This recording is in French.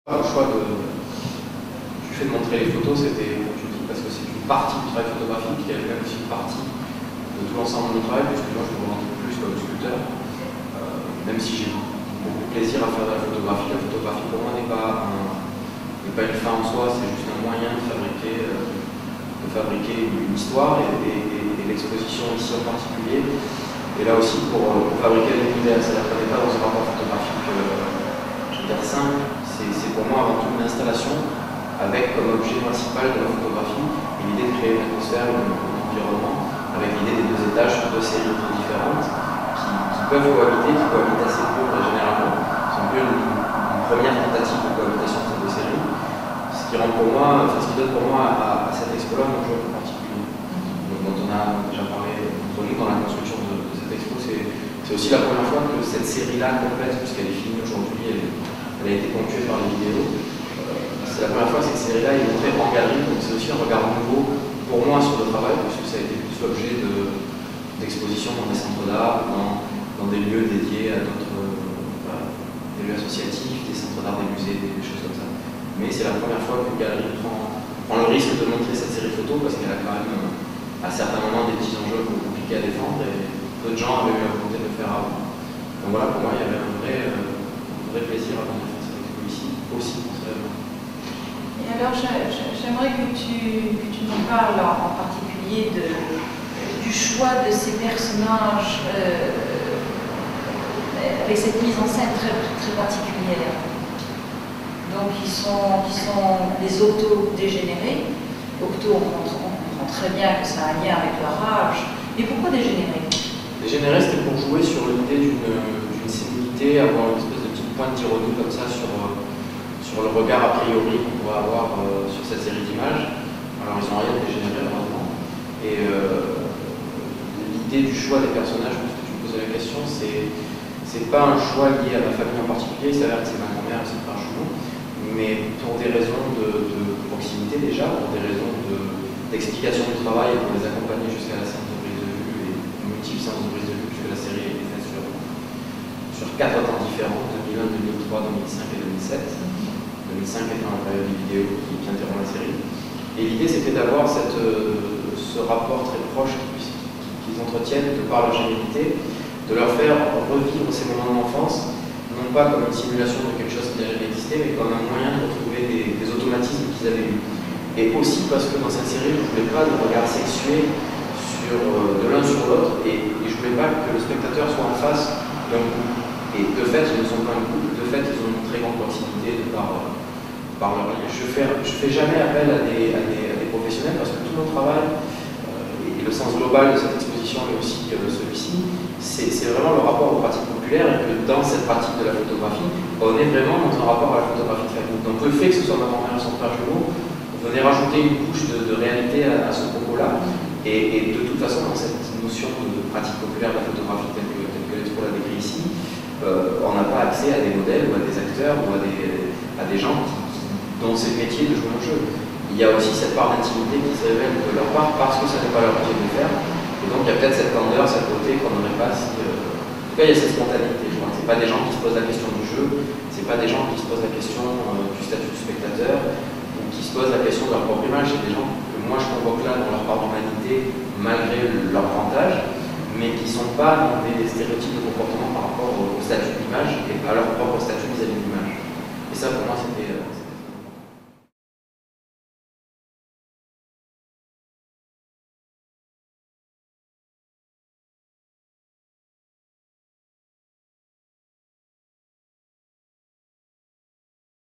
Le choix du fait de montrer les photos, c'était, comme tu dis, parce que c'est une partie du travail photographique qui est elle-même aussi une partie de tout l'ensemble de mon travail, puisque moi je me revendique plus comme sculpteur, même si j'ai beaucoup de plaisir à faire de la photographie. La photographie pour moi n'est pas une fin en soi, c'est juste un moyen de fabriquer une histoire et l'exposition ici en particulier. Et là aussi pour fabriquer un univers, c'est-à-dire qu'on n'est pas dans un rapport photographique, je veux dire, simple. C'est pour moi avant tout une installation avec comme objet principal de la photographie l'idée de créer une atmosphère, un environnement, avec l'idée des deux étages sur deux séries différentes qui peuvent cohabiter, qui cohabitent assez peu généralement. C'est un peu une première tentative de cohabitation de ces deux séries, ce qui rend pour moi, ce qui donne pour moi à cette expo-là un enjeu un peu particulier. Donc, dont on a déjà parlé entre nous dans la construction de cette expo, c'est aussi la première fois que cette série-là complète, puisqu'elle est finie aujourd'hui, elle a été ponctuée par les vidéos. C'est la première fois que cette série-là est montrée en galerie, donc c'est aussi un regard nouveau pour moi sur le travail, puisque ça a été plus l'objet d'expositions dans des centres d'art, dans des lieux dédiés à d'autres des lieux associatifs, des centres d'art, des musées, des choses comme ça. Mais c'est la première fois qu'une galerie prend le risque de montrer cette série photo, parce qu'elle a quand même à certains moments des petits enjeux compliqués à défendre, et peu de gens avaient eu la volonté de le faire avant. Donc voilà, pour moi, il y avait un vrai plaisir à venir faire cette expo ici, aussi pour cette raison. Et alors, j'aimerais que tu nous parles en particulier du choix de ces personnages avec cette mise en scène très particulière. Donc, qui sont des auto-dégénérés. Auto, on comprend très bien que ça a un lien avec leur âge. Mais pourquoi dégénérés? Dégénérés, c'était pour jouer sur l'idée d'une sénilité, avoir une espèce de petite pointe d'ironie comme ça sur le regard a priori qu'on pourrait avoir sur cette série d'images. Alors ils ont rien dégénéré heureusement. Et l'idée du choix des personnages, puisque tu me posais la question, c'est pas un choix lié à ma famille en particulier, il s'avère que c'est ma grand-mère et ses frères jumeaux, mais pour des raisons de proximité déjà, pour des raisons d'explication du travail, pour les accompagner jusqu'à la séance de prise de vue et multiples séances de prise de vue, puisque la série a été faite sur 4 temps différents, 2001, 2003, 2005 et 2007. 2005 étant la période des vidéos qui interrompt la série. Et l'idée c'était d'avoir ce rapport très proche qu'ils entretiennent de par leur génialité, de leur faire revivre ces moments d'enfance, non pas comme une simulation de quelque chose qui n'a jamais existé, mais comme un moyen de retrouver des automatismes qu'ils avaient eus. Et aussi parce que dans cette série, je ne voulais pas de regard sexué de l'un sur l'autre, et je ne voulais pas que le spectateur soit en face d'un couple. Et de fait, ils ne sont pas un couple, de fait, ils ont une très grande proximité de par leur lien. Je fais jamais appel à des professionnels parce que tout mon travail, et le sens global de cette exposition, mais aussi celui-ci, c'est vraiment le rapport aux pratiques populaires, et que dans cette pratique de la photographie, on est vraiment dans un rapport à la photographie de famille. Donc le fait que ce soit ma grand-mère et son frère jumeau venait rajouter une couche de réalité à ce propos-là, et de toute façon, dans cette notion de pratique populaire de la photographie telle que l'expo l'a décrit ici, on n'a pas accès à des modèles ou à des acteurs ou à des gens dont c'est le métier de jouer un jeu. Il y a aussi cette part d'intimité qui se révèle de leur part parce que ça n'est pas leur métier de le faire. Et donc il y a peut-être cette candeur, cette beauté qu'on n'aurait pas si... En tout cas, il y a cette spontanéité. Ce n'est pas des gens qui se posent la question du jeu, ce n'est pas des gens qui se posent la question du statut de spectateur, ou qui se posent la question de leur propre image. C'est des gens que moi je convoque là dans leur part d'humanité, malgré leur grand âge, mais qui ne sont pas dans des stéréotypes de comportement par rapport au statut de l'image et à leur propre statut vis-à-vis de l'image. Et ça, pour moi, c'était